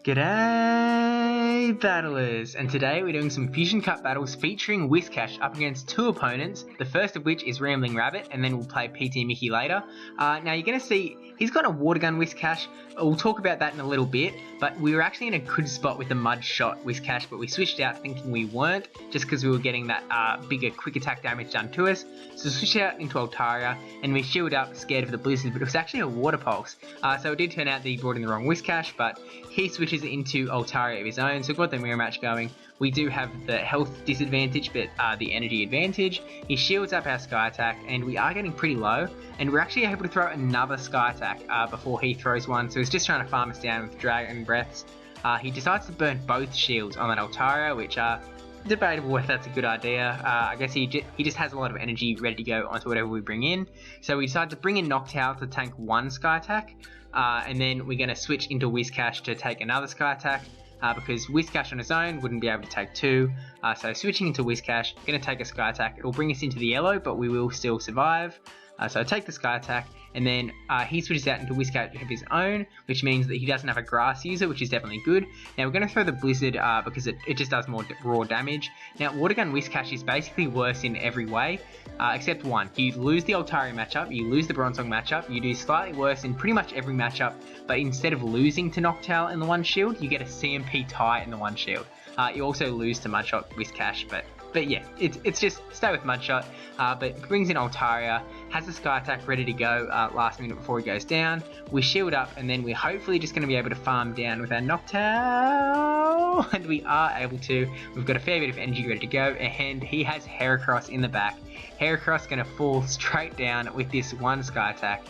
G'day battlers, and today we're doing some Fusion Cup battles featuring WHISCASH up against two opponents, the first of which is Rambling Rabbit, and then we'll play PT Mickey later. Now you're going to see he's got a water gun WHISCASH. We'll talk about that in a little bit, but we were actually in a good spot with the mud shot WHISCASH, but we switched out thinking we weren't, just because we were getting that bigger quick attack damage done to us. So we switched out into Altaria, and we shielded up scared of the blizzard, but it was actually a water pulse. So it did turn out that he brought in the wrong WHISCASH, but he switches into Altaria of his own, so we've got the mirror match going. We do have the health disadvantage, but the energy advantage. He shields up our sky attack, and we are getting pretty low, and we're actually able to throw another sky attack before he throws one, so he's just trying to farm us down with Dragon Breaths. He decides to burn both shields on that Altaria, which are debatable whether that's a good idea. I guess he just has a lot of energy ready to go onto whatever we bring in. So we decide to bring in Noctowl to tank one sky attack, and then we're going to switch into WHISCASH to take another sky attack, because WHISCASH on its own wouldn't be able to take two. So switching into WHISCASH, going to take a sky attack. It will bring us into the yellow, but we will still survive. So I take the sky attack, and then he switches out into WHISCASH of his own, which means that he doesn't have a grass user, which is definitely good. Now we're going to throw the blizzard because it just does more raw damage. Now water gun WHISCASH is basically worse in every way, except one. You lose the Altaria matchup, you lose the Bronzong matchup, you do slightly worse in pretty much every matchup, but instead of losing to Noctowl in the one shield, you get a CMP tie in the one shield. You also lose to Mudshot WHISCASH, but yeah, it's just stay with Mudshot. But brings in Altaria, has the sky attack ready to go last minute before he goes down. We shield up, and then we're hopefully just going to be able to farm down with our Noctowl, and we are able to. We've got a fair bit of energy ready to go, and he has Heracross in the back. Heracross going to fall straight down with this one sky attack.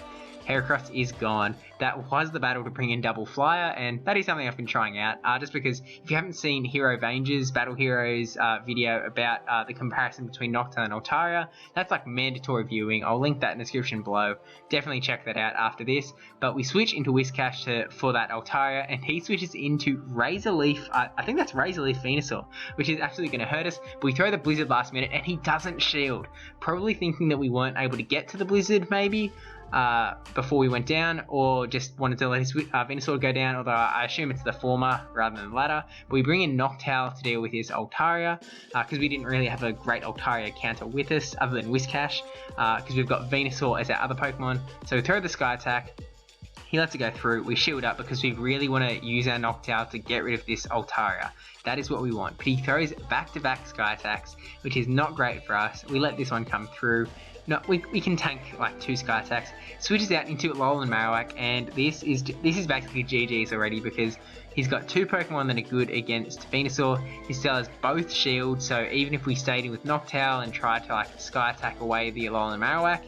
Heracross is gone. That was the battle to bring in Double Flyer, and that is something I've been trying out, just because if you haven't seen Hero Vanger's Battle Heroes video about the comparison between Noctowl and Altaria, that's like mandatory viewing. I'll link that in the description below. Definitely check that out after this. But we switch into WHISCASH for that Altaria, and he switches into Razor Leaf. I think that's Razor Leaf Venusaur, which is absolutely going to hurt us. But we throw the Blizzard last minute, and he doesn't shield. Probably thinking that we weren't able to get to the Blizzard, maybe, before we went down, or just wanted to let his Venusaur go down, although I assume it's the former rather than the latter. But we bring in Noctowl to deal with his Altaria, because we didn't really have a great Altaria counter with us other than WHISCASH, because we've got Venusaur as our other Pokemon. So we throw the sky attack, he lets it go through, we shield up because we really want to use our Noctowl to get rid of this Altaria. That is what we want. But he throws back-to-back sky attacks, which is not great for us. We let this one come through. No, we can tank like two sky attacks. Switches out into Alolan Marowak, and this is basically GG's already, because he's got two Pokemon that are good against Venusaur. He still has both shields, so even if we stayed in with Noctowl and tried to like sky attack away the Alolan Marowak,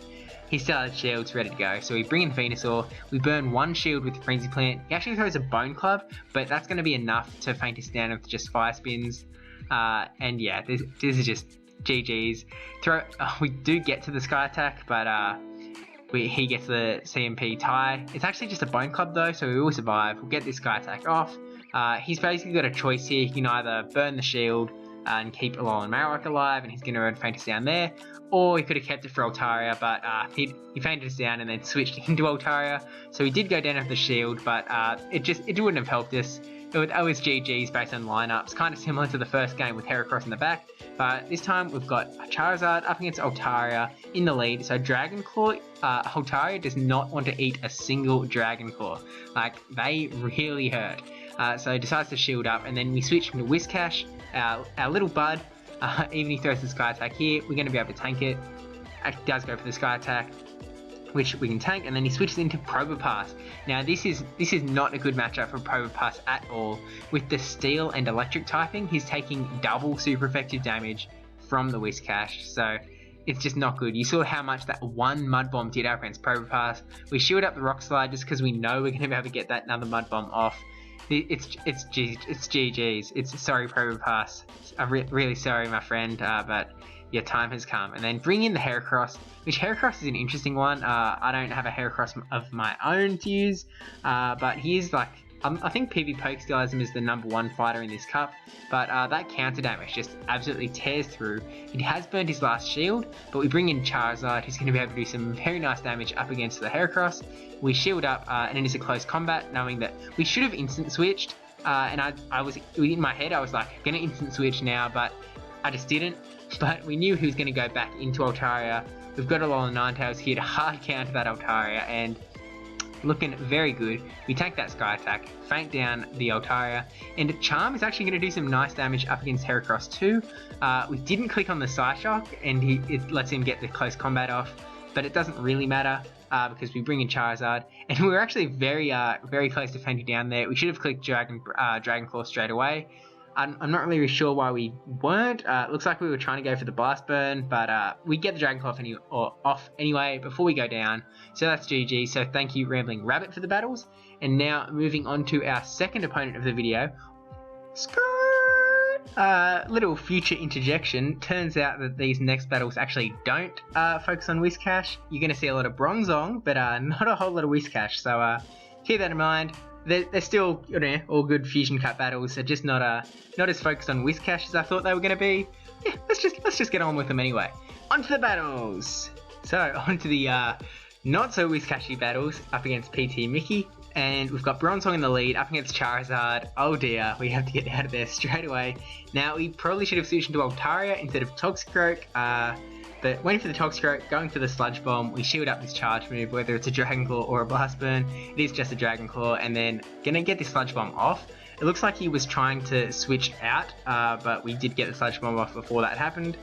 he still has shields ready to go. So we bring in Venusaur, we burn one shield with the Frenzy Plant. He actually throws a Bone Club, but that's going to be enough to faint us down with just Fire Spins. And yeah, this is just GG's. We do get to the sky attack, but he gets the CMP tie. It's actually just a Bone Club though, so we will survive. We'll get this sky attack off. He's basically got a choice here. He can either burn the shield and keep Alolan Marowak alive, and he's going to faint us down there, or he could have kept it for Altaria, but he fainted us down and then switched into Altaria. So he did go down with the shield, but it wouldn't have helped us. It was GG's based on lineups, kind of similar to the first game with Heracross in the back, but this time we've got Charizard up against Altaria in the lead. So Dragon Claw, Altaria does not want to eat a single Dragon Claw. Like, they really hurt. So he decides to shield up, and then we switch into WHISCASH, our little bud. Even if he throws the sky attack here, we're going to be able to tank it. Actually does go for the sky attack, which we can tank, and then he switches into Probopass. Now this is not a good matchup for Probopass at all. With the steel and electric typing, he's taking double super effective damage from the WHISCASH, so it's just not good. You saw how much that one Mud Bomb did out against Probopass. We shield up the Rock Slide just because we know we're going to be able to get that another Mud Bomb off. It's GG's. It's sorry, Probopass. I'm really sorry, my friend, but your time has come. And then bring in the Heracross, which Heracross is an interesting one. I don't have a Heracross of my own to use, but he is like, I think PvP styles him as the #1 fighter in this cup, but that counter damage just absolutely tears through. He has burned his last shield, but we bring in Charizard, who's going to be able to do some very nice damage up against the Heracross. We shield up, and it is a close combat, knowing that we should have instant switched, and I was in my head, I was like, gonna instant switch now, but I just didn't. But we knew he was gonna go back into Altaria. We've got Alolan Ninetales here to hard counter that Altaria, and looking very good. We take that Sky Attack, faint down the Altaria, and Charm is actually going to do some nice damage up against Heracross too. We didn't click on the Psyshock, and it lets him get the close combat off, but it doesn't really matter because we bring in Charizard, and we were actually very close to fainting down there. We should have clicked Dragon Claw straight away. I'm not really sure why we weren't. It looks like we were trying to go for the Blast Burn, but we get the Dragon Claw off anyway before we go down. So that's GG. So thank you, Rambling Rabbit, for the battles. And now moving on to our second opponent of the video. Little future interjection. Turns out that these next battles actually don't focus on WHISCASH. You're going to see a lot of Bronzong, but not a whole lot of WHISCASH. So keep that in mind. They're still, all good Fusion Cup battles. They're just not as focused on WHISCASH as I thought they were going to be. Yeah, let's just get on with them anyway. On to the battles. So on to the not so WHISCAShy battles up against PT Mickey, and we've got Bronzong in the lead up against Charizard. Oh dear, we have to get out of there straight away. Now we probably should have switched into Altaria instead of Toxicroak. But went for the Toxicroak, going for the Sludge Bomb. We shield up this charge move, whether it's a Dragon Claw or a Blast Burn. It is just a Dragon Claw, and then gonna get this Sludge Bomb off. It looks like he was trying to switch out, but we did get the Sludge Bomb off before that happened.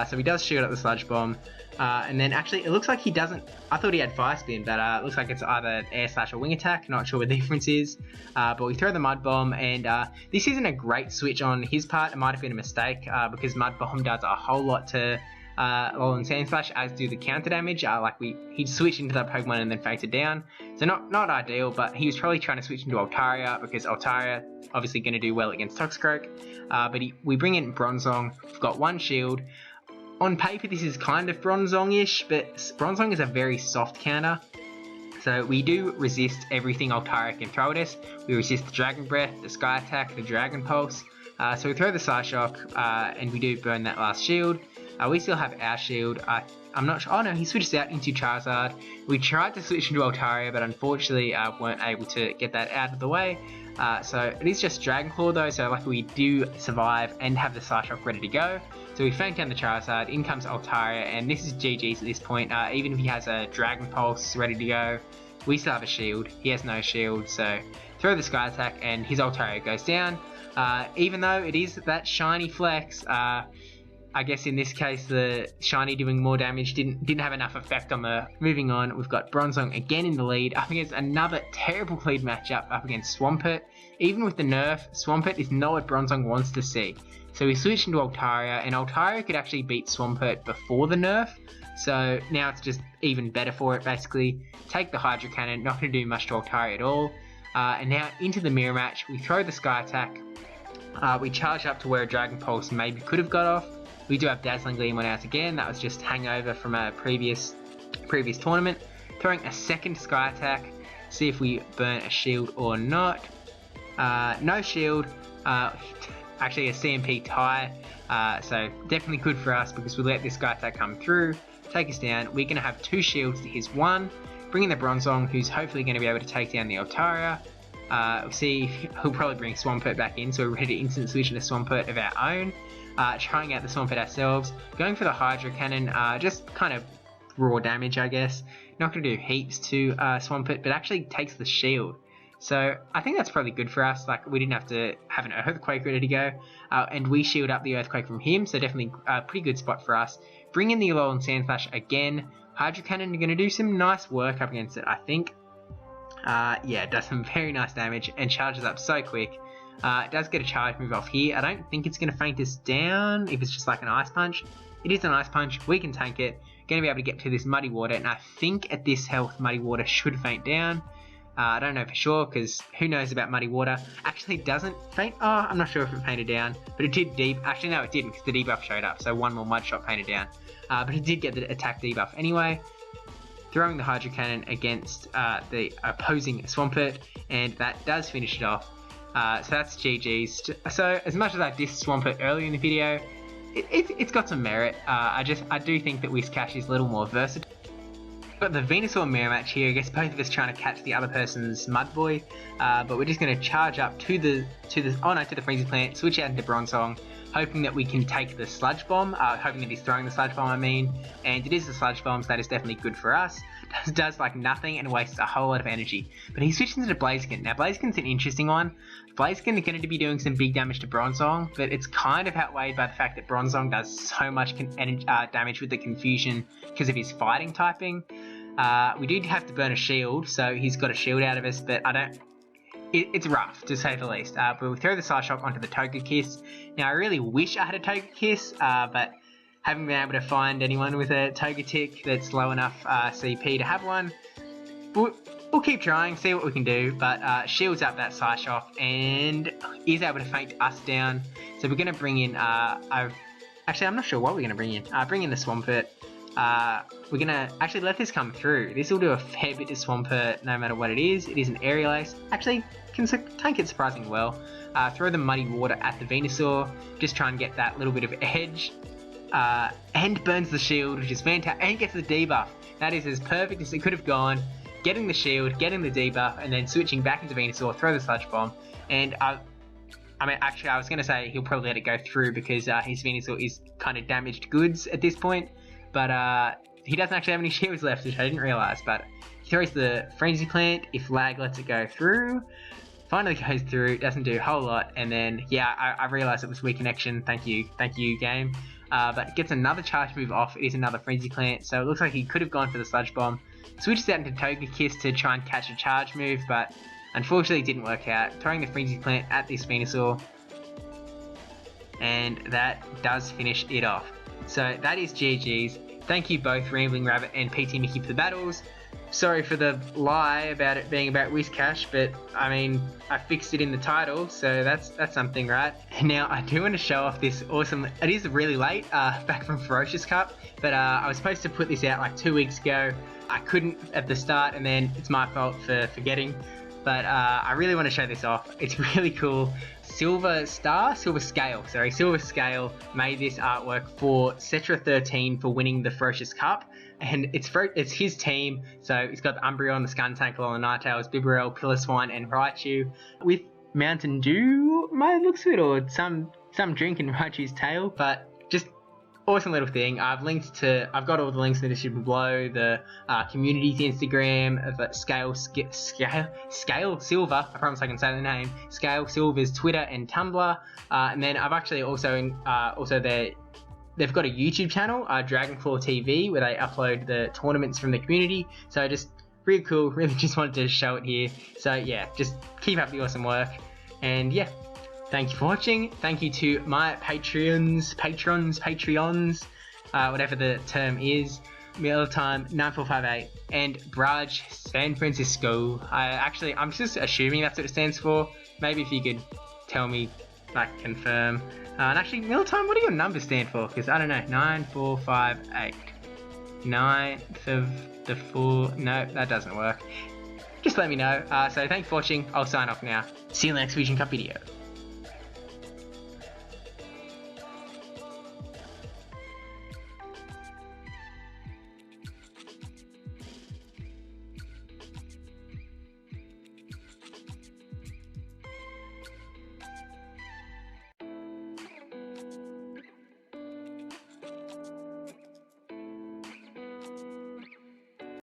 So he does shield up the Sludge Bomb. And then actually, it looks like he doesn't. I thought he had Fire Spin, but it looks like it's either Air Slash or Wing Attack. Not sure what the difference is. But we throw the Mud Bomb, and this isn't a great switch on his part. It might have been a mistake because Mud Bomb does a whole lot to Alolan Sandslash, as do the counter damage. He'd switch into that Pokemon and then fainted down. So not ideal, but he was probably trying to switch into Altaria because Altaria obviously going to do well against Toxicroak. But we bring in Bronzong. We've got one shield. On paper, this is kind of Bronzong-ish, but Bronzong is a very soft counter. So we do resist everything Altaria can throw at us. We resist the Dragon Breath, the Sky Attack, the Dragon Pulse. So we throw the Psyshock, and we do burn that last shield. We still have our shield. I'm not sure. Oh no, he switches out into Charizard. We tried to switch into Altaria, but unfortunately weren't able to get that out of the way. So it is just Dragon Claw though, so luckily we do survive and have the Psyshock ready to go. So we faint down the Charizard, in comes Altaria, and this is GG's at this point. Even if he has a Dragon Pulse ready to go, we still have a shield. He has no shield, so throw the Sky Attack and his Altaria goes down. Even though it is that shiny flex, I guess in this case the shiny doing more damage didn't have enough effect on the moving on. We've got Bronzong again in the lead up against another terrible lead matchup up against Swampert. Even with the nerf, Swampert is not what Bronzong wants to see. So we switched into Altaria, and Altaria could actually beat Swampert before the nerf. So now it's just even better for it basically. Take the Hydro Cannon, not going to do much to Altaria at all. And now into the mirror match, we throw the Sky Attack. We charge up to where a Dragon Pulse maybe could have got off. We do have Dazzling Gleam on out again. That was just hangover from a previous tournament. Throwing a second Sky Attack. See if we burn a shield or not. No shield. Actually a CMP tie. So definitely good for us because we let this Sky Attack come through. Take us down. We're going to have two shields to his one. Bring in the Bronzong, who's hopefully going to be able to take down the Altaria. We'll see, he'll probably bring Swampert back in, so we're ready to instant switch into Swampert of our own. Trying out the Swampert ourselves, going for the Hydro Cannon, just kind of raw damage I guess. Not going to do heaps to Swampert, but actually takes the shield. So I think that's probably good for us, like we didn't have to have an Earthquake ready to go, and we shield up the Earthquake from him, so definitely a pretty good spot for us. Bring in the Alolan Sandslash again. Hydro Cannon are going to do some nice work up against it, I think. Yeah, it does some very nice damage and charges up so quick. It does get a charge move off here. I don't think it's going to faint us down if it's just like an Ice Punch. It is an Ice Punch. We can tank it. Going to be able to get to this Muddy Water, and I think at this health Muddy Water should faint down. I don't know for sure because who knows about Muddy Water. Actually doesn't faint. Oh, I'm not sure if it fainted down, but it did deep. Actually no, it didn't because the debuff showed up, so one more Mud Shot fainted down. But it did get the attack debuff anyway. Throwing the Hydro Cannon against the opposing Swampert, and that does finish it off. So that's GG's. So as much as I dissed Swampert earlier in the video, it's got some merit. I do think that WHISCASH is a little more versatile. Got the Venusaur mirror match here. I guess both of us trying to catch the other person's Mud Boy, but we're just going to charge up to the Frenzy Plant, switch out into Bronzong, hoping that we can take the Sludge Bomb, hoping that he's throwing the Sludge Bomb, and it is the Sludge Bomb, so that is definitely good for us. Does like nothing and wastes a whole lot of energy. But he switches into Blaziken. Now Blaziken's an interesting one. Blaziken is going to be doing some big damage to Bronzong, but it's kind of outweighed by the fact that Bronzong does so much damage with the Confusion because of his fighting typing. We do have to burn a shield, so he's got a shield out of us, but it's rough, to say the least. But we throw the Psyshock onto the Togekiss. Now, I really wish I had a Togekiss, but haven't been able to find anyone with a Togetic that's low enough CP to have one. We'll keep trying, see what we can do, but shields up that Psyshock and is able to feint us down. So we're going to bring in, actually I'm not sure what we're going to bring in. Bring in the Swampert. We're going to actually let this come through. This will do a fair bit to Swampert no matter what it is. It is an Aerial Ace. Actually, can tank it surprisingly well. Throw the Muddy Water at the Venusaur. Just try and get that little bit of edge. And burns the shield, which is fantastic, and gets the debuff. That is as perfect as it could have gone. Getting the shield, getting the debuff, and then switching back into Venusaur, throw the Sludge Bomb. And I was going to say he'll probably let it go through because his Venusaur is kind of damaged goods at this point. But he doesn't actually have any shields left, which I didn't realise. But he throws the Frenzy Plant. If lag lets it go through, finally goes through, doesn't do a whole lot. And then, yeah, I realised it was weak connection. Thank you, game. But gets another charge move off. It is another Frenzy Plant, so it looks like he could have gone for the Sludge Bomb. Switches out into Togekiss to try and catch a charge move, but unfortunately it didn't work out. Throwing the Frenzy Plant at this Venusaur, and that does finish it off. So that is GG's. Thank you both, Rambling Rabbit and PT Mickey, for the battles. Sorry for the lie about it being about WHISCASH, but I mean, I fixed it in the title, so that's something, right? Now, I do want to show off this awesome, it is really late, back from Ferocious Cup, but I was supposed to put this out like 2 weeks ago. I couldn't at the start, and then it's my fault for forgetting, but I really want to show this off. It's really cool. Silver Scale made this artwork for Cetra13 for winning the Ferocious Cup. And it's his team, so it's got the Umbreon, the Skuntank, the Ninetales, Bibarel, Piloswine, and Raichu, with Mountain Dew, my looks of it, or some drink in Raichu's tail. But just awesome little thing. I've got all the links in the description below, the community's Instagram, the Scale Silver, I promise I can say the name, Scale Silver's Twitter and Tumblr, and then I've actually they've got a YouTube channel, Dragonclaw TV, where they upload the tournaments from the community. So just really cool, really just wanted to show it here. So yeah, just keep up the awesome work. And yeah, thank you for watching. Thank you to my patrons, whatever the term is, Mealtime9458 and Braj San Francisco. I'm just assuming that's what it stands for. Maybe if you could tell me, like, confirm. And actually, Mealtime, what do your numbers stand for? Because I don't know. 9458. 9th of the 4. No, that doesn't work. Just let me know. So thanks for watching. I'll sign off now. See you in the next Fusion Cup video.